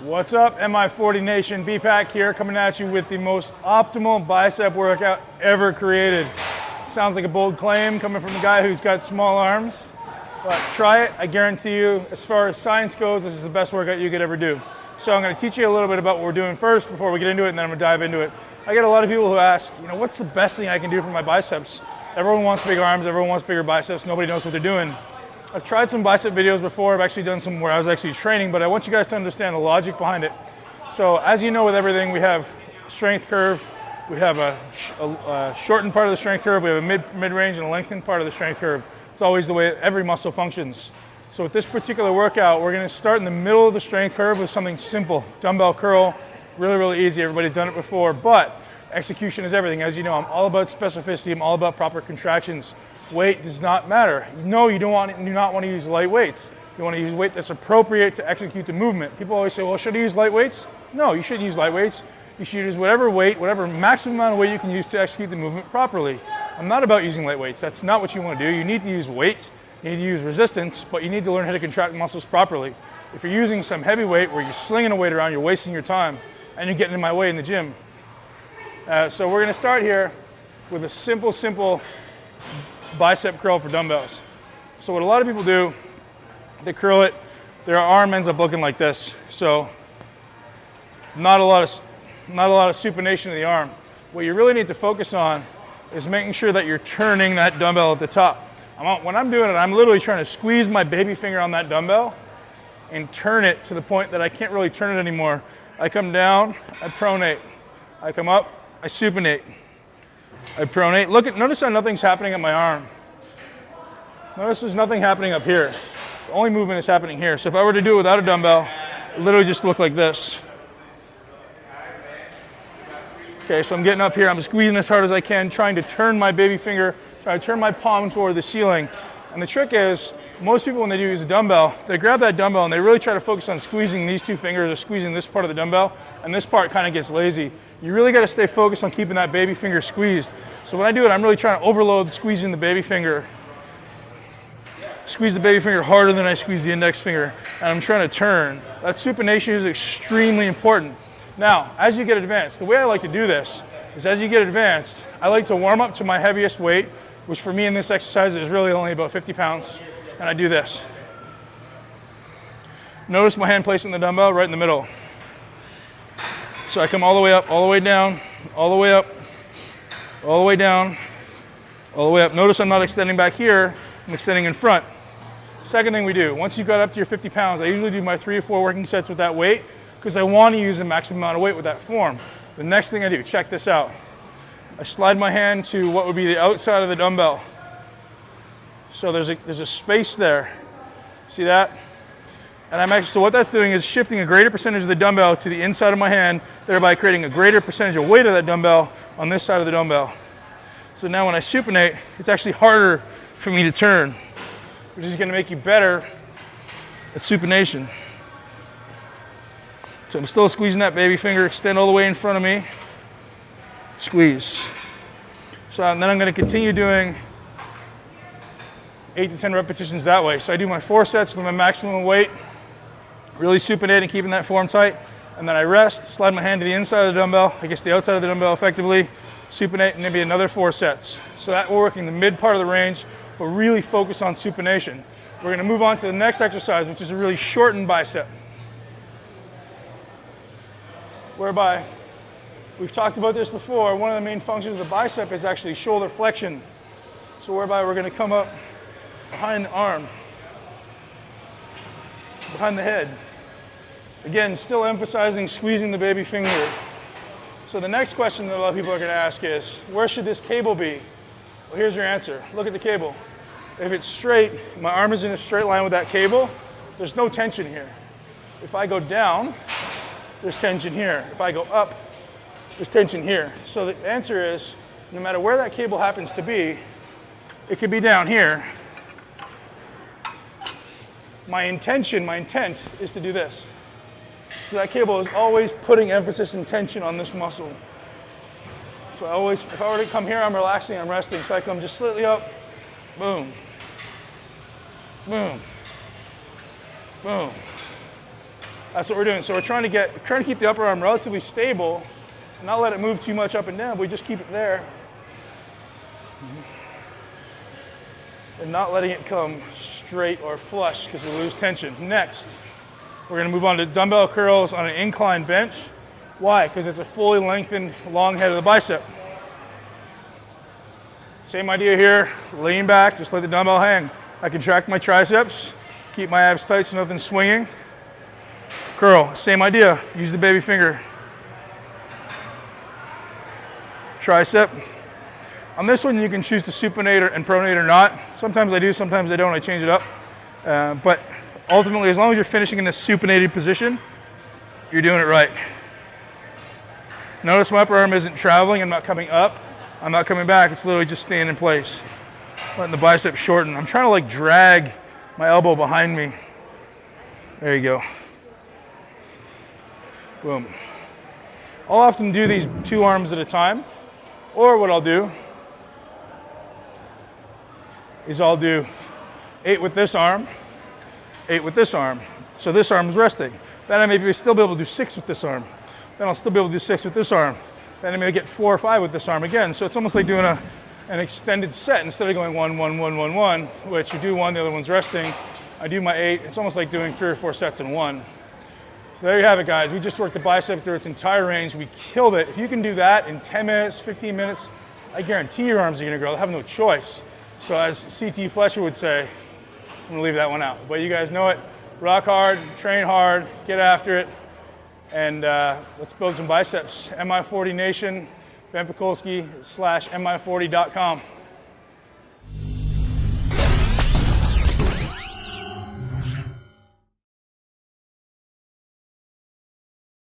What's up, MI40 Nation? B-Pack here, coming at you with the most optimal bicep workout ever created. Sounds like a bold claim coming from a guy who's got small arms, but try it. I guarantee you, as far as science goes, this is the best workout you could ever do. So I'm going to teach you a little bit about what we're doing first before we get into it, and then I'm going to dive into it. I get a lot of people who ask, what's the best thing I can do for my biceps? Everyone wants big arms, everyone wants bigger biceps, nobody knows what they're doing. I've tried some bicep videos before. I've actually done some where I was actually training, but I want you guys to understand the logic behind it. So as you know with everything, we have strength curve, we have a shortened part of the strength curve, we have a mid-range and a lengthened part of the strength curve. It's always the way every muscle functions. So with this particular workout, we're gonna start in the middle of the strength curve with something simple. Dumbbell curl, really, really easy. Everybody's done it before, but execution is everything. As you know, I'm all about specificity, I'm all about proper contractions. Weight does not matter. No, you do not want to use light weights. You want to use weight that's appropriate to execute the movement. People always say, well, should I use light weights? No, you shouldn't use light weights. You should use whatever weight, whatever maximum amount of weight you can use to execute the movement properly. I'm not about using light weights. That's not what you want to do. You need to use weight, you need to use resistance, but you need to learn how to contract muscles properly. If you're using some heavy weight where you're slinging a weight around, you're wasting your time, and you're getting in my way in the gym. So we're going to start here with a simple bicep curl for dumbbells. So what a lot of people do, they curl it, their arm ends up looking like this. So not a lot of supination of the arm. What you really need to focus on is making sure that you're turning that dumbbell at the top. When I'm doing it, I'm literally trying to squeeze my baby finger on that dumbbell and turn it to the point that I can't really turn it anymore. I come down, I pronate. I come up, I supinate. I pronate. Notice how nothing's happening at my arm. Notice there's nothing happening up here. The only movement is happening here. So if I were to do it without a dumbbell, it literally just look like this. Okay, so I'm getting up here, I'm squeezing as hard as I can, trying to turn my baby finger, trying to turn my palm toward the ceiling. And the trick is, most people when they do use a dumbbell, they grab that dumbbell and they really try to focus on squeezing these two fingers or squeezing this part of the dumbbell, and this part kind of gets lazy. You really got to stay focused on keeping that baby finger squeezed. So when I do it, I'm really trying to overload squeezing the baby finger. Squeeze the baby finger harder than I squeeze the index finger, and I'm trying to turn. That supination is extremely important. Now, as you get advanced, the way I like to do this is as you get advanced, I like to warm up to my heaviest weight, which for me in this exercise is really only about 50 pounds, and I do this. Notice my hand placement in the dumbbell right in the middle. So I come all the way up, all the way down, all the way up, all the way down, all the way up. Notice I'm not extending back here, I'm extending in front. Second thing we do, once you've got up to your 50 pounds, I usually do my 3 or 4 working sets with that weight because I want to use the maximum amount of weight with that form. The next thing I do, check this out. I slide my hand to what would be the outside of the dumbbell. So there's a space there. See that? And so what that's doing is shifting a greater percentage of the dumbbell to the inside of my hand, thereby creating a greater percentage of weight of that dumbbell on this side of the dumbbell. So now when I supinate, it's actually harder for me to turn, which is going to make you better at supination. So I'm still squeezing that baby finger, extend all the way in front of me, squeeze. So and then I'm going to continue doing 8 to 10 repetitions that way. So I do my 4 sets with my maximum weight, really supinating, keeping that form tight, and then I rest, slide my hand to the inside of the dumbbell, I guess the outside of the dumbbell effectively, supinate, and maybe another 4 sets. So that we're working the mid part of the range, but really focus on supination. We're going to move on to the next exercise, which is a really shortened bicep, whereby we've talked about this before. One of the main functions of the bicep is actually shoulder flexion. So whereby we're going to come up behind the arm, behind the head. Again, still emphasizing squeezing the baby finger. So the next question that a lot of people are going to ask is, where should this cable be? Well, here's your answer. Look at the cable. If it's straight, my arm is in a straight line with that cable, there's no tension here. If I go down, there's tension here. If I go up, there's tension here. So the answer is, no matter where that cable happens to be, it could be down here. My intent is to do this. So that cable is always putting emphasis and tension on this muscle. So if I were to come here, I'm relaxing, I'm resting. So I come just slightly up, boom, boom, boom, That's what we're doing. So we're trying to keep the upper arm relatively stable, not let it move too much up and down, but we just keep it there. And not letting it come straight or flush because we lose tension. Next, we're gonna move on to dumbbell curls on an incline bench. Why? Because it's a fully lengthened long head of the bicep. Same idea here, lean back, just let the dumbbell hang. I contract my triceps, keep my abs tight so nothing's swinging. Curl, same idea, use the baby finger. Tricep. On this one, you can choose to supinate and pronate or not. Sometimes I do, sometimes I don't, I change it up. But ultimately, as long as you're finishing in this supinated position, you're doing it right. Notice my upper arm isn't traveling, I'm not coming up, I'm not coming back, it's literally just staying in place. Letting the bicep shorten. I'm trying to like drag my elbow behind me. There you go. Boom. I'll often do these 2 arms at a time, or what I'll do is I'll do 8 with this arm, 8 with this arm. So this arm is resting. Then I may still be able to do 6 with this arm. Then I'll still be able to do 6 with this arm. Then I may get 4 or 5 with this arm again. So it's almost like doing an extended set instead of going 1, 1, 1, 1, 1, which you do 1, the other one's resting. I do my 8. It's almost like doing 3 or 4 sets in 1. So there you have it, guys. We just worked the bicep through its entire range. We killed it. If you can do that in 10 minutes, 15 minutes, I guarantee your arms are gonna grow. They'll have no choice. So as CT Fletcher would say, I'm gonna leave that one out. But you guys know it. Rock hard, train hard, get after it, and let's build some biceps. MI40 Nation, Ben Pekulski /MI40.com.